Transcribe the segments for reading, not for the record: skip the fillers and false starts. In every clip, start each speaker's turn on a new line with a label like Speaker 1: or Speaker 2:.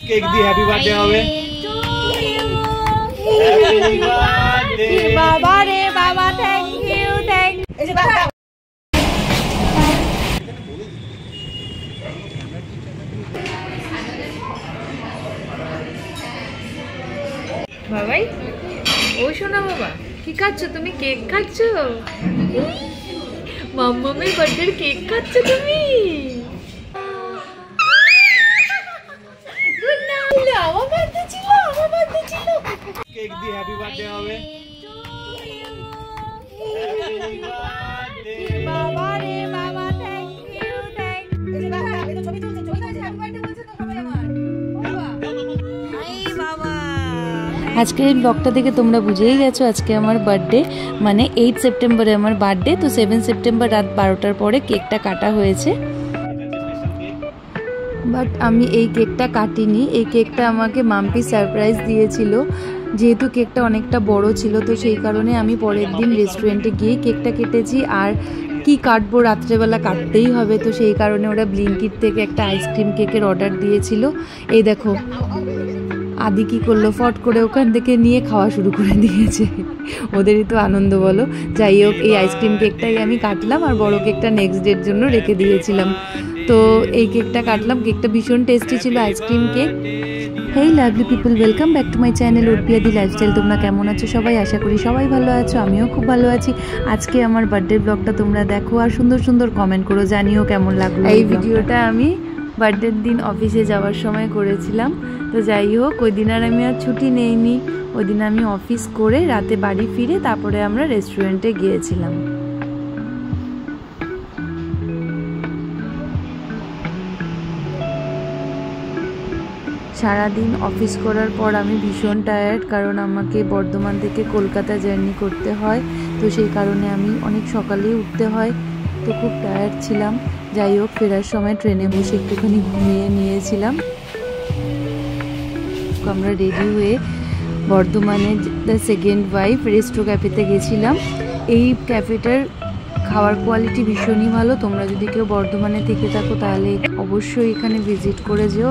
Speaker 1: Cake দি happy birthday হবে।
Speaker 2: বাবা রে বাবা, থ্যাংক ইউ থ্যাংক ইউ। বাবাই, ও শোনা বাবা, কি খাচ্ছ তুমি? কেক খাচ্ছ? মাম্মামের বার্থডের কেক খাচ্ছ তুমি? আমার বার্থডে ছিল, আমার বার্থডে ছিল।
Speaker 1: কেক দি হ্যাপি বার্থডে হবে।
Speaker 2: বাবা রে বাবা, থ্যাংক ইউ থ্যাংক ইউ। ছবি তুলছে, ছবি তুলছে, হ্যাপি বার্থডে বলছে তো সবাই আমার। বাবা,
Speaker 3: আজকের এই ব্লগটা দেখে তোমরা বুঝেই গেছো আজকে আমার বার্থডে, মানে 8 সেপ্টেম্বরে আমার বার্থডে। তো 7 সেপ্টেম্বর রাত 12টার পরে কেকটা কাটা হয়েছে। বাট আমি এই কেকটা কাটিনি, এই কেকটা আমাকে মাম্পি সারপ্রাইজ দিয়েছিল। যেহেতু কেকটা অনেকটা বড় ছিল, তো সেই কারণে আমি পরের দিন রেস্টুরেন্টে গিয়ে কেকটা কেটেছি। আর কি কাটবো, রাত্রেবেলা কাটতেই হবে, তো সেই কারণে ওরা ব্লিঙ্কিট থেকে একটা আইসক্রিম কেকের অর্ডার দিয়েছিল। এই দেখো আদি কি করলো, ফট করে ওখান থেকে নিয়ে খাওয়া শুরু করে দিয়েছে। ওদেরই তো আনন্দ বলো। যাই হোক, এই আইসক্রিম কেকটাই আমি কাটলাম, আর বড় কেকটা নেক্সট ডের জন্য রেখে দিয়েছিলাম। তো এই কেকটা কাটলাম, কেকটা ভীষণ টেস্টি ছিল, ice cream cake. Hey lovely people, welcome back to my channel উর্পিয়াদি লাইফস্টাইল। তোমরা কেমন আছো সবাই? আশা করি সবাই ভালো আছো, আমিও খুব ভালো আছি। আজকে আমার বার্থডে ব্লগটা তোমরা দেখো আর সুন্দর সুন্দর কমেন্ট করো, জানিও কেমন লাগলো। এই ভিডিওটা আমি বার্থডের দিন অফিসে যাওয়ার সময় করেছিলাম। তো যাই হোক, ওই দিন আর আমি আর ছুটি নেইনি, ওই দিন আমি অফিস করে রাতে বাড়ি ফিরে তারপরে আমরা রেস্টুরেন্টে গিয়েছিলাম। সারাদিন অফিস করার পর আমি ভীষণ টায়ার্ড, কারণ আমাকে বর্ধমান থেকে কলকাতা জার্নি করতে হয়। তো সেই কারণে আমি অনেক সকালেই উঠতে হয়, তো খুব টায়ার্ড ছিলাম। যাই হোক, ফেরার সময় ট্রেনে বসে একটুখানি ঘুমিয়ে নিয়েছিলাম। আমরা রেডি হয়ে বর্ধমানে দ্য সেকেন্ড ওয়াইফ রেস্টো ক্যাফেতে গেছিলাম। এই ক্যাফেটার খাওয়ার কোয়ালিটি ভীষণই ভালো। তোমরা যদি কেউ বর্ধমানে থেকে থাকো তাহলে অবশ্যই এখানে ভিজিট করে যেও,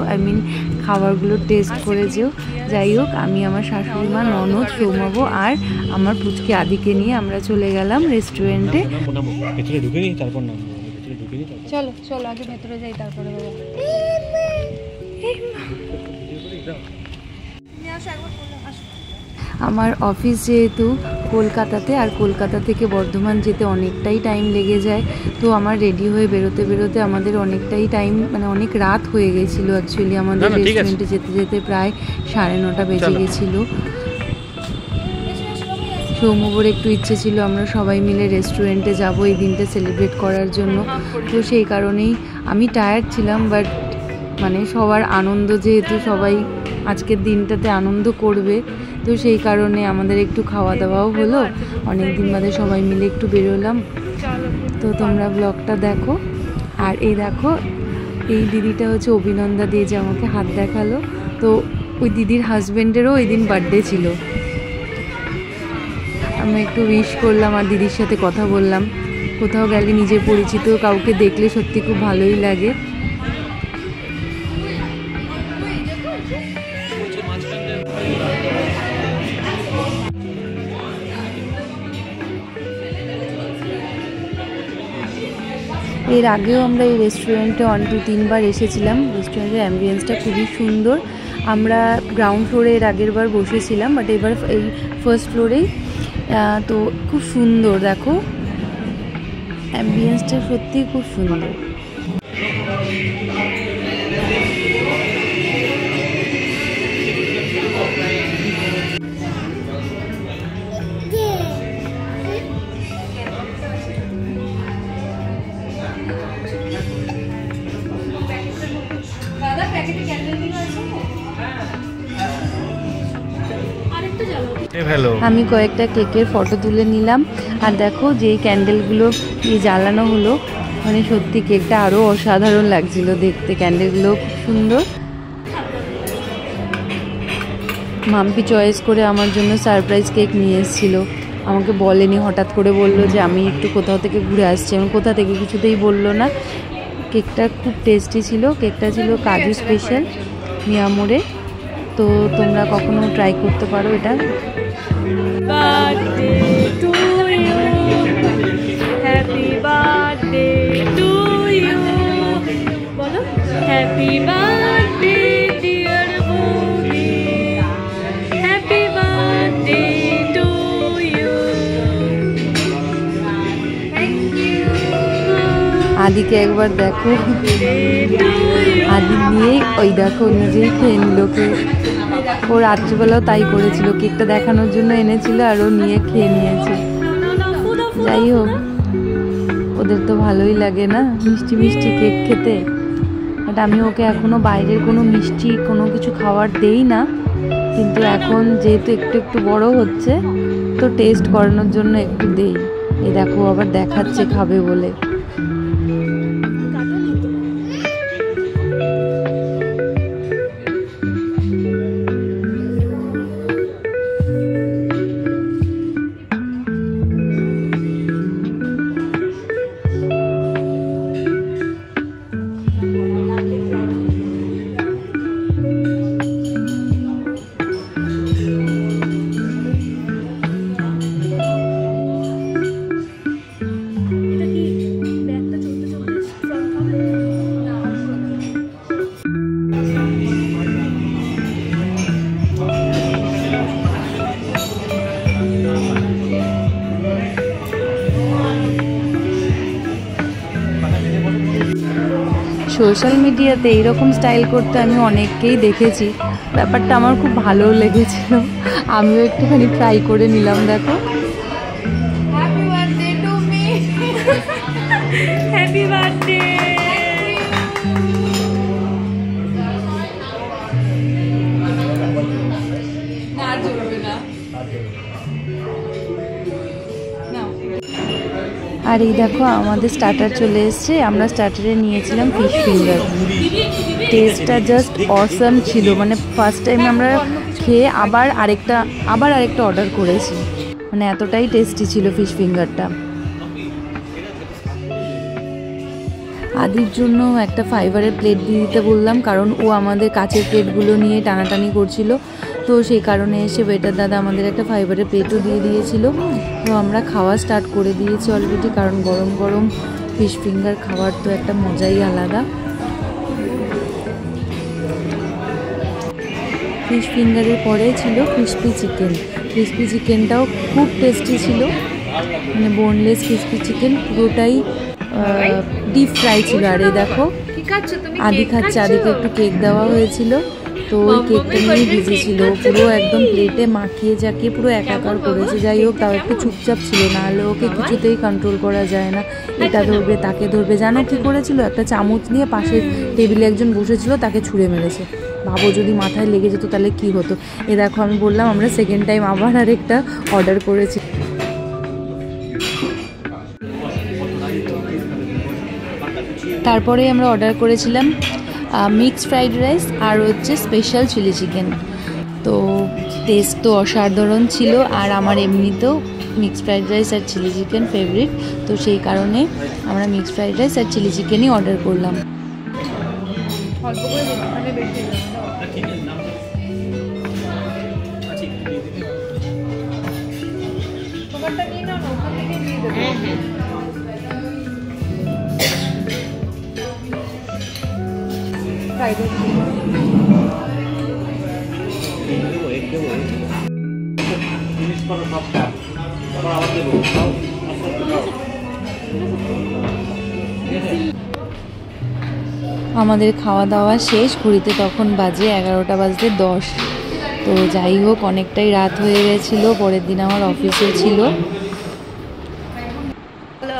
Speaker 3: খাবারগুলো টেস্ট করে যেও। যাই হোক, আমি আমার শাশুড়ি মা, ননদ, সৌমাবো আর আমার পুচকি আদিকে নিয়ে আমরা চলে গেলাম রেস্টুরেন্টে। চলো চলো, আগে ভেতরে যাই, তারপরে আমার অফিস যেহেতু কলকাতাতে, আর কলকাতা থেকে বর্ধমান যেতে অনেকটাই টাইম লেগে যায়। তো আমার রেডি হয়ে বেরোতে বেরোতে আমাদের অনেকটাই টাইম, মানে অনেক রাত হয়ে গেছিলো। অ্যাকচুয়ালি আমাদের রেস্টুরেন্টে যেতে যেতে প্রায় 9:30 বেজে গেছিলো। সৌমবোর একটু ইচ্ছে ছিল আমরা সবাই মিলে রেস্টুরেন্টে যাব এই দিনটা সেলিব্রেট করার জন্য। তো সেই কারণেই আমি টায়ার্ড ছিলাম, বাট মানে সবার আনন্দ, যেহেতু সবাই আজকের দিনটাতে আনন্দ করবে, তো সেই কারণে আমাদের একটু খাওয়া দাওয়াও হলো। অনেক দিন বাদে সবাই মিলে একটু বেরোলাম। তো তোমরা ব্লগটা দেখো। আর এই দেখো, এই দিদিটা হচ্ছে অভিনন্দা দিয়ে যে আমাকে হাত দেখালো। তো ওই দিদির হাজব্যান্ডেরও ওই দিন বার্থডে ছিল। আমি একটু উইশ করলাম আর দিদির সাথে কথা বললাম। কোথাও গেলে নিজের পরিচিত কাউকে দেখলে সত্যি খুব ভালোই লাগে। এর আগেও আমরা এই রেস্টুরেন্টে 1-2-3 বার এসেছিলাম। রেস্টুরেন্টের অ্যাম্বিয়েন্সটা খুবই সুন্দর। আমরা গ্রাউন্ড ফ্লোরে এর আগের বার বসেছিলাম, বাট এবার এই ফার্স্ট ফ্লোরেই। তো খুব সুন্দর, দেখো অ্যাম্বিয়েন্সটা সত্যিই খুব সুন্দর। আমি কয়েকটা কেকের ফটো তুলে নিলাম। আর দেখো যেই ক্যান্ডেলগুলো জ্বালানো হলো, মানে সত্যি কেকটা আরও অসাধারণ লাগছিল দেখতে। ক্যান্ডেলগুলো খুব সুন্দর। মাম্পি চয়েস করে আমার জন্য সারপ্রাইজ কেক নিয়ে এসেছিলো। আমাকে বলেনি, হঠাৎ করে বললো যে আমি একটু কোথাও থেকে ঘুরে আসছি। আমি কোথা থেকে কিছুতেই বললো না। কেকটা খুব টেস্টি ছিল। কেকটা ছিল কাজু স্পেশাল। মিয়ামোরে। তো তোমরা কখনো ট্রাই করতে পারো এটা।
Speaker 2: Birthday to you, happy birthday to you, বলো হ্যাপি বার্থডে ডিয়ার বৌদি, happy birthday to you, thank you.
Speaker 3: আদিকে একবার দেখো, আদি নিয়ে ওই দেখো নিজেই খেয়ে নিল কেক। ও রাত্রিবেলাও তাই করেছিল, কেকটা দেখানোর জন্য এনেছিল আর ও নিয়ে খেয়ে নিয়েছে। যাই হোক, ওদের তো ভালোই লাগে না মিষ্টি মিষ্টি কেক খেতে। বাট আমি ওকে এখনও বাইরের কোনো মিষ্টি কোনো কিছু খাবার দেই না, কিন্তু এখন যেহেতু একটু একটু বড় হচ্ছে তো টেস্ট করানোর জন্য একটু দেই। এই দেখো আবার দেখাচ্ছে খাবে বলে। সোশ্যাল মিডিয়াতে এইরকম স্টাইল করতে আমি অনেককেই দেখেছি, ব্যাপারটা আমার খুব ভালো লেগেছিল, আমিও একটুখানি ট্রাই করে নিলাম। দেখো
Speaker 2: happy birthday to me, happy birthday. না জড়বে না।
Speaker 3: আর এই দেখো আমাদের স্টার্টার চলে এসছে। আমরা স্টার্টারে নিয়েছিলাম ফিশ ফিঙ্গার। টেস্টটা জাস্ট অসাম ছিল, মানে ফার্স্ট টাইম আমরা খেয়ে আবার আরেকটা অর্ডার করেছি, মানে এতটাই টেস্টি ছিল ফিশ ফিঙ্গারটা। আদির জন্য একটা ফাইবারের প্লেট দিয়ে দিতে বললাম, কারণ ও আমাদের কাচের প্লেটগুলো নিয়ে টানাটানি করছিল, তো সেই কারণে এসে ওয়েটার দাদা আমাদের একটা ফাইবারের প্লেটও দিয়ে দিয়েছিল। তো আমরা খাওয়া স্টার্ট করে দিয়েছি অলরেডি, কারণ গরম গরম ফিশ ফিঙ্গার খাওয়ার তো একটা মজাই আলাদা। ফিশ ফিঙ্গারের পরে ছিল ক্রিসপি চিকেন। ক্রিসপি চিকেনটাও খুব টেস্টি ছিল, মানে বোনলেস ক্রিসপি চিকেন, পুরোটাই ডিপ ফ্রাই ছিল। আর এই দেখো আদি খাচ্ছে, আদিকে একটু কেক দেওয়া হয়েছিল, তো ওই কেকটা নিয়ে ভিজেছিল, পুরো একদম প্লেটে মাখিয়ে জাকিয়ে পুরো একাকার করেছে। যাই হোক, তাও একটু চুপচাপ ছিল, নাহলে ওকে কিছুতেই কন্ট্রোল করা যায় না, এটা ধরবে তাকে ধরবে। জানো কি করেছিল, একটা চামচ নিয়ে পাশের টেবিলে একজন বসেছিল তাকে ছুঁড়ে মেরেছে। ভাবো যদি মাথায় লেগে যেত তাহলে কি হতো। এ দেখো আমি বললাম আমরা সেকেন্ড টাইম আবার আরেকটা অর্ডার করেছি। তারপরে আমরা অর্ডার করেছিলাম মিক্সড ফ্রাইড রাইস আর হচ্ছে স্পেশাল চিলি চিকেন। তো টেস্ট তো অসাধারণ ছিল, আর আমার এমনিতেও মিক্সড ফ্রাইড রাইস আর চিলি চিকেন ফেভারিট, তো সেই কারণে আমরা মিক্সড ফ্রাইড রাইস আর চিলি চিকেনই অর্ডার করলাম। আমাদের খাওয়া দাওয়া শেষ, ঘড়িতে তখন বাজে 11:10। তো যাই হোক, অনেকটাই রাত হয়ে গেছিলো, পরের দিন আমার অফিসে ছিল।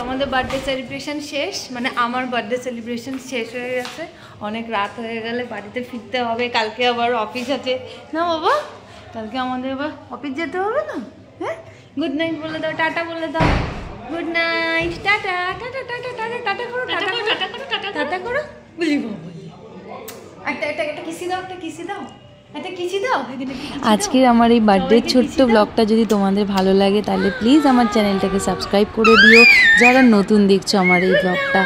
Speaker 2: আমাদের বার্থডে সেলিব্রেশন শেষ, মানে আমার বার্থডে সেলিব্রেশন শেষ হয়ে গেছে, অনেক রাত হয়ে গেলে বাড়িতে ফিরতে হবে, কালকে আবার অফিস আছে না বাবা, কালকে আমাদের আবার অফিস যেতে হবে না। হ্যাঁ, গুড নাইট বলে দাও, টাটা বলে দাও, good night, tata tata tata tata tata করো, টাটা করো, টাটা করো, টাটা করো, বলি বাবা, একটা কিসি দাও, একটা কিসি দাও, এটা কিছু দাও এখানে।
Speaker 3: আজকের আমার এই বার্থডের ছোট্ট ব্লগটা যদি তোমাদের ভালো লাগে তাহলে প্লিজ আমার চ্যানেলটাকে সাবস্ক্রাইব করে দিও, যারা নতুন দেখছো আমার এই ব্লগটা।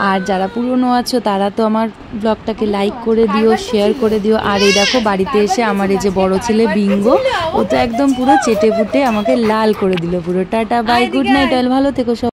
Speaker 3: আর যারা পুরনো আছো তারা তো আমার ব্লগটাকে লাইক করে দিও, শেয়ার করে দিও। আর এই দেখো বাড়িতে এসে আমার এই যে বড় ছেলে বিঙ্গো, ও তো একদম পুরো চেটে পুটে আমাকে লাল করে দিল পুরো। টাটা বাই, গুড নাইট, ভালো থেকো সব।